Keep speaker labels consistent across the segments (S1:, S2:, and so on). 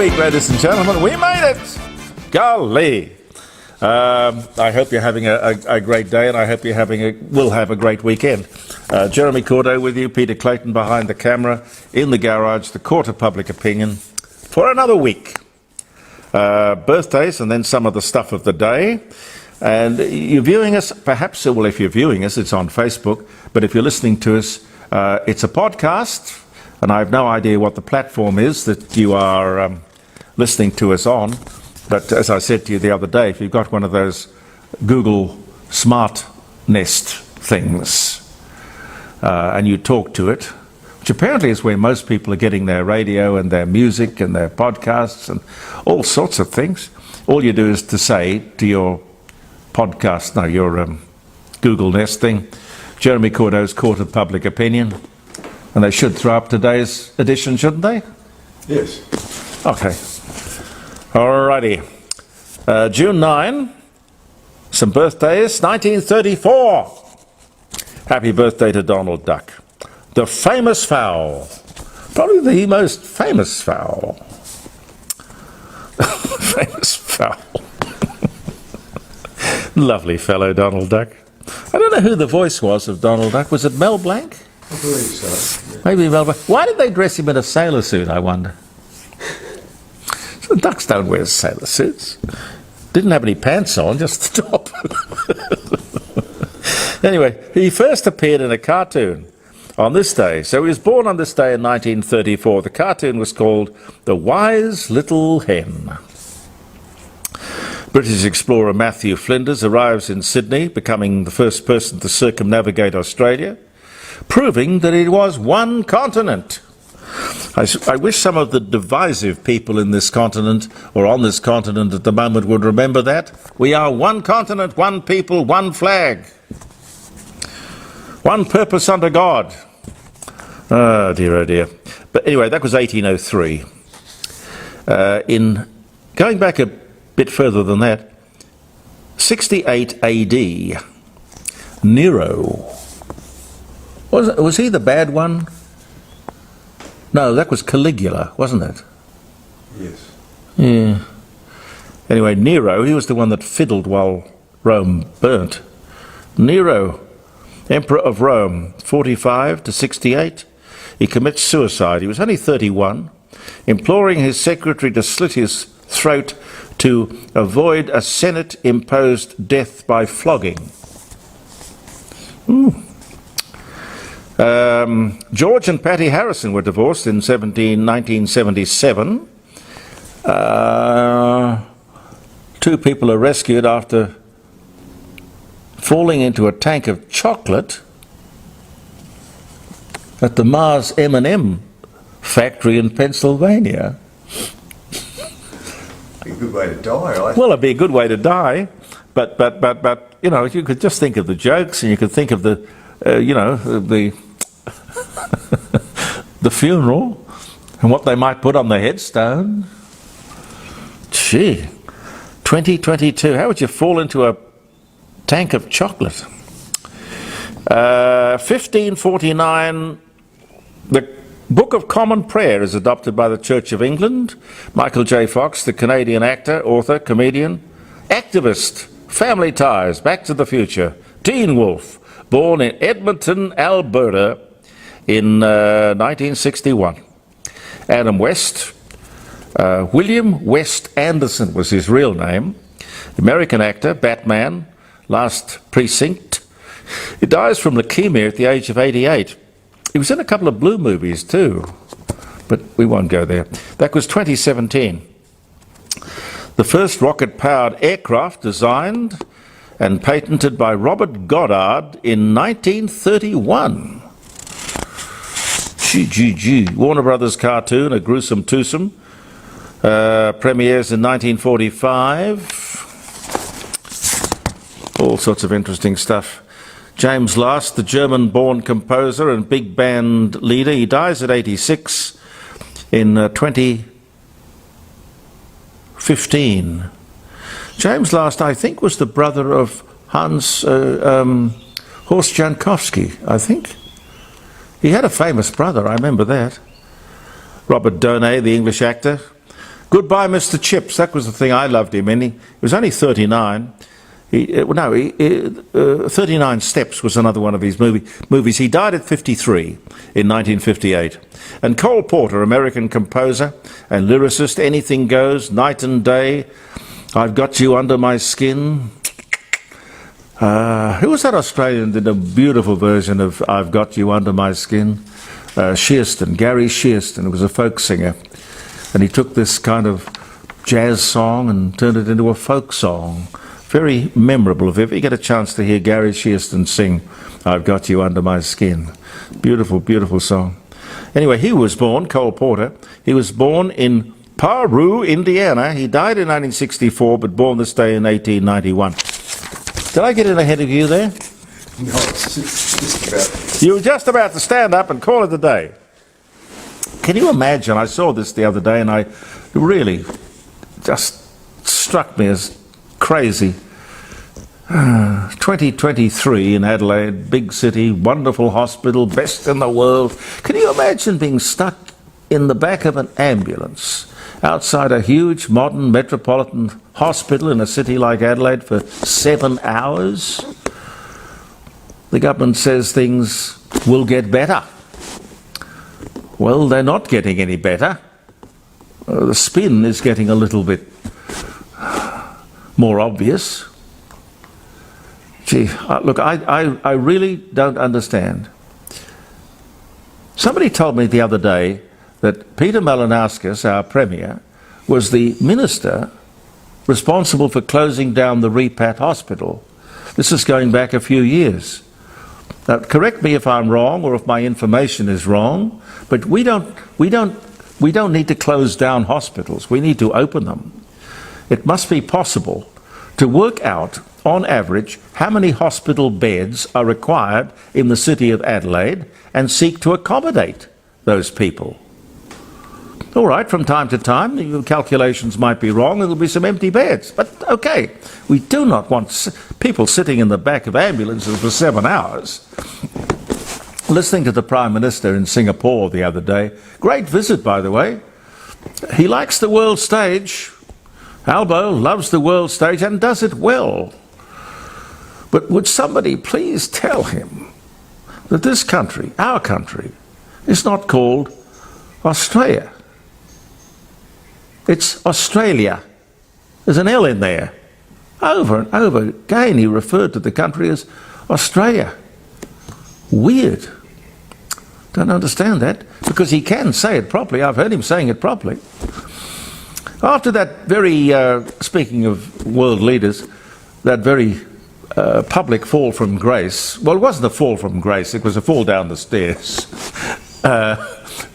S1: week, ladies and gentlemen. We made it! Golly! I hope you're having a great day, and I hope you will have a great weekend. Jeremy Cordo with you, Peter Clayton behind the camera, in the garage, the court of public opinion, for another week. Birthdays and then some of the stuff of the day. And you're viewing us, perhaps, well, if you're viewing us, it's on Facebook, but if you're listening to us, it's a podcast, and I have no idea what the platform is that you are listening to us on. But as I said to you the other day, if you've got one of those Google Smart Nest things, and you talk to it, which apparently is where most people are getting their radio and their music and their podcasts and all sorts of things, all you do is to say to your podcast, no, your Google Nest thing, Jeremy Cordo's Court of Public Opinion, and they should throw up today's edition, shouldn't they?
S2: Yes.
S1: Okay. Alrighty. June 9, some birthdays, 1934. Happy birthday to Donald Duck. The famous fowl. Probably the most famous fowl. Famous fowl. Lovely fellow, Donald Duck. I don't know who the voice was of Donald Duck. Was it Mel Blanc?
S2: I believe so. Yeah.
S1: Maybe Mel Blanc. Why did they dress him in a sailor suit, I wonder? The ducks don't wear sailor suits. Didn't have any pants on, just the top. Anyway, he first appeared in a cartoon on this day. So he was born on this day in 1934. The cartoon was called The Wise Little Hen. British explorer Matthew Flinders arrives in Sydney, becoming the first person to circumnavigate Australia, proving that it was one continent. I wish some of the divisive people in this continent, or on this continent at the moment, would remember that. We are one continent, one people, one flag. One purpose under God. Oh dear, oh dear. But anyway, that was 1803. In going back a bit further than that, 68 AD, Nero. Was he the bad one? No, that was Caligula, wasn't it?
S2: Yes.
S1: Yeah. Anyway, Nero, he was the one that fiddled while Rome burnt. Nero, Emperor of Rome, 45 to 68. He commits suicide. He was only 31, imploring his secretary to slit his throat to avoid a Senate-imposed death by flogging. George and Patty Harrison were divorced in 1977. Two people are rescued after falling into a tank of chocolate at the Mars M&M factory in Pennsylvania.
S2: Be a good way to die, I think.
S1: Well, it'd be a good way to die, but you know, you could just think of the jokes, and you could think of the the funeral and what they might put on the headstone. Gee, 2022. How would you fall into a tank of chocolate? 1549. The Book of Common Prayer is adopted by the Church of England. Michael J. Fox, the Canadian actor, author, comedian, activist, Family Ties, Back to the Future, Teen Wolf, born in Edmonton, Alberta in 1961. Adam West, William West Anderson was his real name, American actor, Batman, Last Precinct. He dies from leukemia at the age of 88. He was in a couple of Blue movies too, but we won't go there. That was 2017. The first rocket-powered aircraft designed and patented by Robert Goddard in 1931. Gee. Warner Brothers cartoon, A Gruesome Twosome, premieres in 1945. All sorts of interesting stuff. James Last, the German-born composer and big band leader, he dies at 86 in 2015. James Last, I think, was the brother of Horst Jankowski, I think. He had a famous brother, I remember that. Robert Donay, the English actor. Goodbye, Mr. Chips. That was the thing I loved him in. He was only 39. 39 Steps was another one of his movies. He died at 53 in 1958. And Cole Porter, American composer and lyricist, Anything Goes, Night and Day, I've Got You Under My Skin. Who was that Australian that did a beautiful version of I've Got You Under My Skin? Shearston, Gary Shearston, who was a folk singer. And he took this kind of jazz song and turned it into a folk song. Very memorable. If you ever get a chance to hear Gary Shearston sing I've Got You Under My Skin. Beautiful, beautiful song. Anyway, he was born, Cole Porter, he was born in Paru, Indiana. He died in 1964, but born this day in 1891. Did I get in ahead of you there?
S2: No, it's just about...
S1: You were just about to stand up and call it a day. Can you imagine? I saw this the other day and I really just struck me as crazy. 2023 in Adelaide, big city, wonderful hospital, best in the world. Can you imagine being stuck in the back of an ambulance outside a huge modern metropolitan hospital in a city like Adelaide for 7 hours? The government says things will get better. Well, they're not getting any better. The spin is getting a little bit more obvious. Gee, look, I really don't understand. Somebody told me the other day that Peter Malinauskas, our Premier, was the minister responsible for closing down the Repat Hospital. This is going back a few years. Now, correct me if I'm wrong or if my information is wrong, but we don't need to close down hospitals. We need to open them. It must be possible to work out, on average, how many hospital beds are required in the city of Adelaide and seek to accommodate those people. All right, from time to time, your calculations might be wrong, there'll be some empty beds. But, okay, we do not want people sitting in the back of ambulances for 7 hours. Listening to the Prime Minister in Singapore the other day, great visit, by the way. He likes the world stage. Albo loves the world stage and does it well. But would somebody please tell him that this country, our country, is not called Australia. It's Australia. There's an L in there. Over and over again he referred to the country as Australia. Weird. Don't understand that, because he can say it properly. I've heard him saying it properly. After that very, speaking of world leaders, that very public fall from grace, well, it wasn't a fall from grace, it was a fall down the stairs.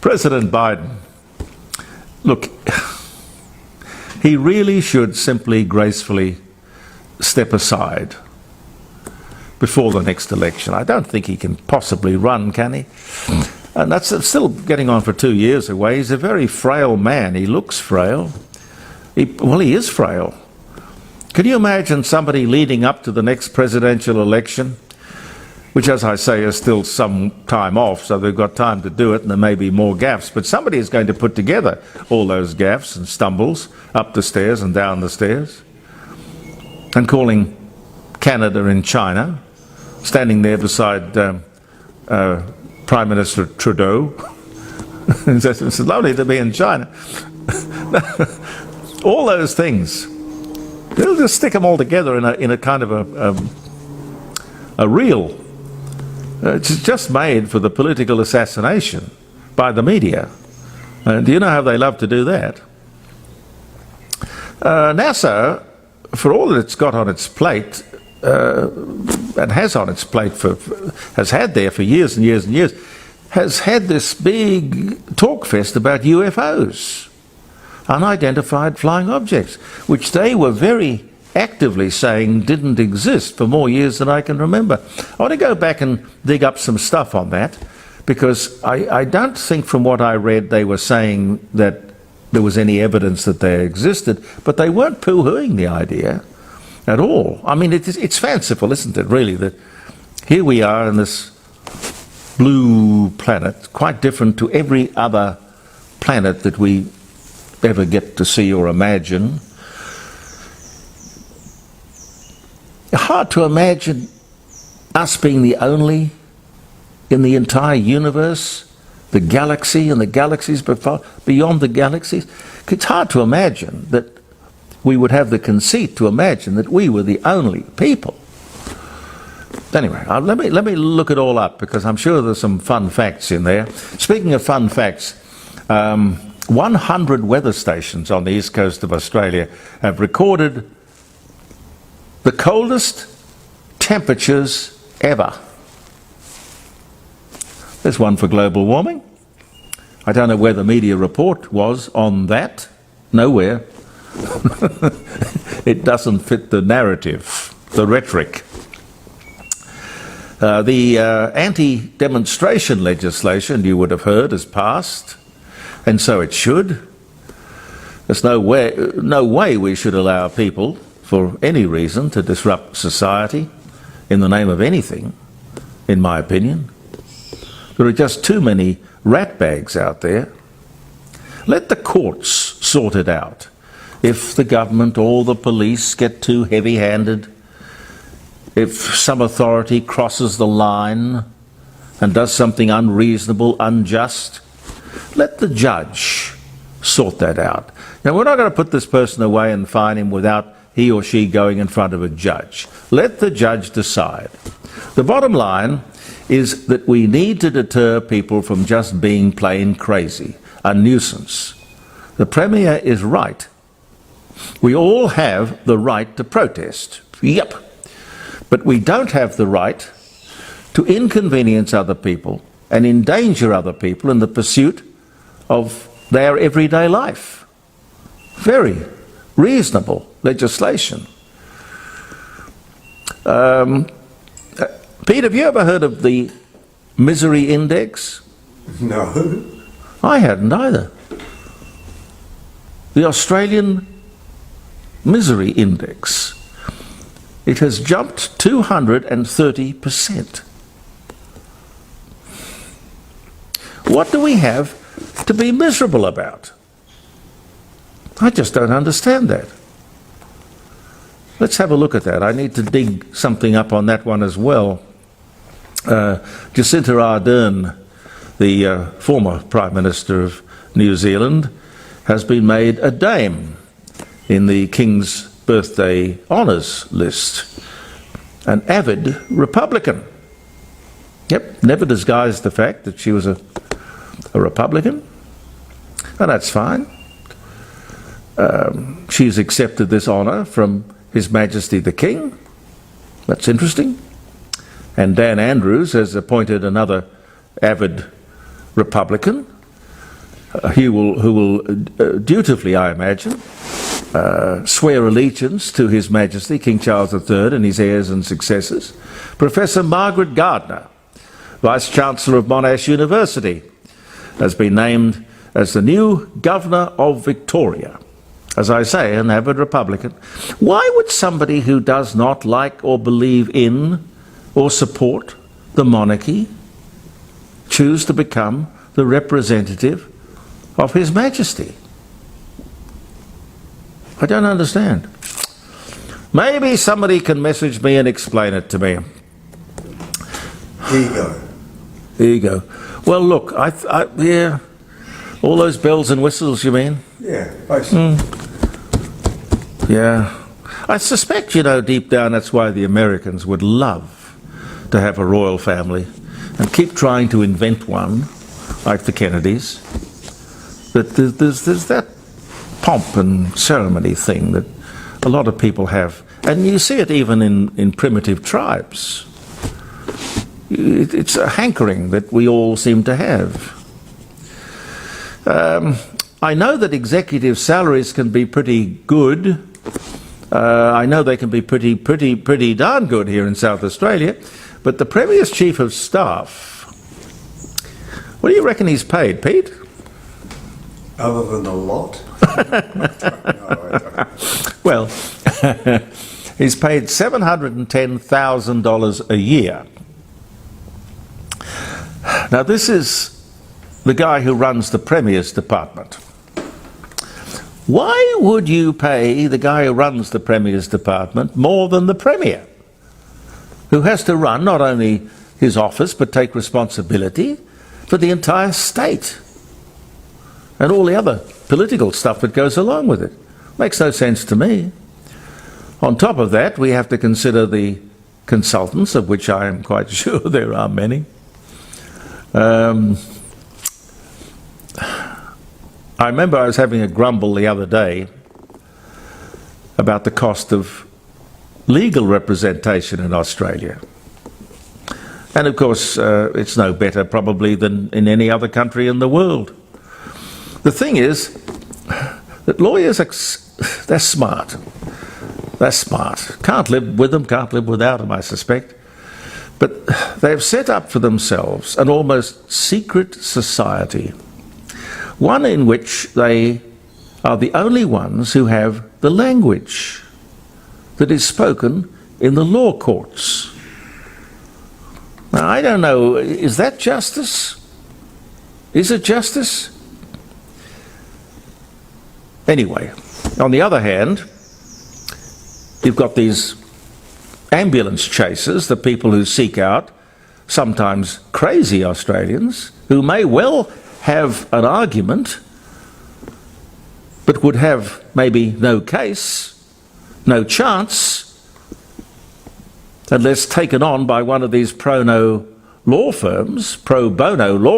S1: President Biden, look, he really should simply gracefully step aside before the next election. I don't think he can possibly run, can he? And that's still getting on for 2 years away. He's a very frail man. He looks frail. Well, he is frail. Can you imagine somebody leading up to the next presidential election, which, as I say, is still some time off, so they've got time to do it, and there may be more gaffes, but somebody is going to put together all those gaffes and stumbles up the stairs and down the stairs, and calling Canada and China, standing there beside Prime Minister Trudeau. It's lovely to be in China. All those things, they'll just stick them all together in a kind of a reel. It's just made for the political assassination by the media. Do you know how they love to do that? NASA, for all that it's got on its plate, and has on its plate has had there for years and years and years, has had this big talk fest about UFOs, unidentified flying objects, which they were very actively saying didn't exist for more years than I can remember. I want to go back and dig up some stuff on that, because I don't think from what I read they were saying that there was any evidence that they existed, but they weren't poo-hooing the idea at all. I mean, it's fanciful, isn't it, really, that here we are in this blue planet, quite different to every other planet that we ever get to see or imagine. Hard to imagine us being the only in the entire universe, the galaxy and the galaxies beyond the galaxies. It's hard to imagine that we would have the conceit to imagine that we were the only people. Anyway, let me look it all up, because I'm sure there's some fun facts in there. Speaking of fun facts, 100 weather stations on the east coast of Australia have recorded the coldest temperatures ever. There's one for global warming. I don't know where the media report was on that. Nowhere. It doesn't fit the narrative, the rhetoric. The anti-demonstration legislation, you would have heard, has passed, and so it should. There's no way we should allow people, for any reason, to disrupt society in the name of anything, in my opinion. There are just too many ratbags out there. Let the courts sort it out. If the government or the police get too heavy-handed, if some authority crosses the line and does something unreasonable, unjust, let the judge sort that out. Now, we're not going to put this person away and fine him without he or she going in front of a judge. Let the judge decide. The bottom line is that we need to deter people from just being plain crazy, a nuisance. The Premier is right. We all have the right to protest. Yep. But we don't have the right to inconvenience other people and endanger other people in the pursuit of their everyday life. Very reasonable legislation. Pete, have you ever heard of the misery index?
S2: No.
S1: I hadn't either. The Australian misery index. It has jumped 230%. What do we have to be miserable about? I just don't understand that. Let's have a look at that. I need to dig something up on that one as well. Jacinda Ardern, the former Prime Minister of New Zealand, has been made a dame in the King's Birthday Honours list. An avid Republican. Yep, never disguised the fact that she was a Republican. And that's fine. She's accepted this honour from His Majesty the King. That's interesting. And Dan Andrews has appointed another avid Republican who will dutifully, I imagine, swear allegiance to His Majesty King Charles III and his heirs and successors. Professor Margaret Gardner, Vice-Chancellor of Monash University, has been named as the new Governor of Victoria. As I say, an avid Republican. Why would somebody who does not like or believe in or support the monarchy choose to become the representative of His Majesty? I don't understand. Maybe somebody can message me and explain it to me.
S2: Ego.
S1: Ego. Well, look, yeah, all those bells and whistles, you mean?
S2: Yeah, basically.
S1: Yeah. I suspect, deep down, that's why the Americans would love to have a royal family and keep trying to invent one, like the Kennedys. That there's that pomp and ceremony thing that a lot of people have. And you see it even in primitive tribes. It's a hankering that we all seem to have. I know that executive salaries can be pretty good. I know they can be pretty darn good here in South Australia. But the Premier's Chief of Staff, what do you reckon he's paid, Pete?
S2: Other than a lot? No, I don't.
S1: Well, he's paid $710,000 a year. Now, this is the guy who runs the Premier's department. Why would you pay the guy who runs the Premier's department more than the Premier, who has to run not only his office but take responsibility for the entire state and all the other political stuff that goes along with it? Makes no sense to me. On top of that, we have to consider the consultants, of which I am quite sure there are many. I remember I was having a grumble the other day about the cost of legal representation in Australia. And of course, it's no better probably than in any other country in the world. The thing is that lawyers, they're smart. They're smart. Can't live with them, can't live without them, I suspect. But they've set up for themselves an almost secret society, one in which they are the only ones who have the language that is spoken in the law courts. Now, I don't know, is that justice? Is it justice? Anyway, on the other hand, you've got these ambulance chasers, the people who seek out sometimes crazy Australians who may well have an argument but would have maybe no case, no chance, unless taken on by one of these pro bono law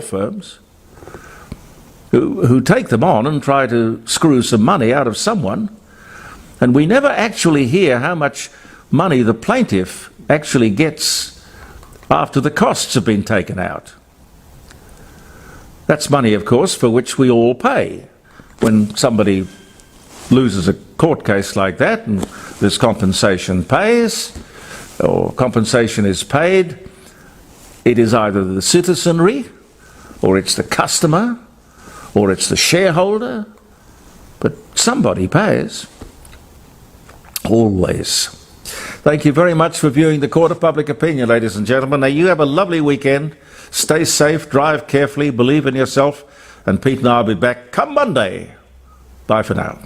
S1: firms, who take them on and try to screw some money out of someone. And we never actually hear how much money the plaintiff actually gets after the costs have been taken out. That's money, of course, for which we all pay. When somebody loses a court case like that and there's compensation pays, or compensation is paid, it is either the citizenry, or it's the customer, or it's the shareholder, but somebody pays. Always. Thank you very much for viewing the Court of Public Opinion, ladies and gentlemen. Now, you have a lovely weekend. Stay safe, drive carefully, believe in yourself, and Pete and I will be back come Monday. Bye for now.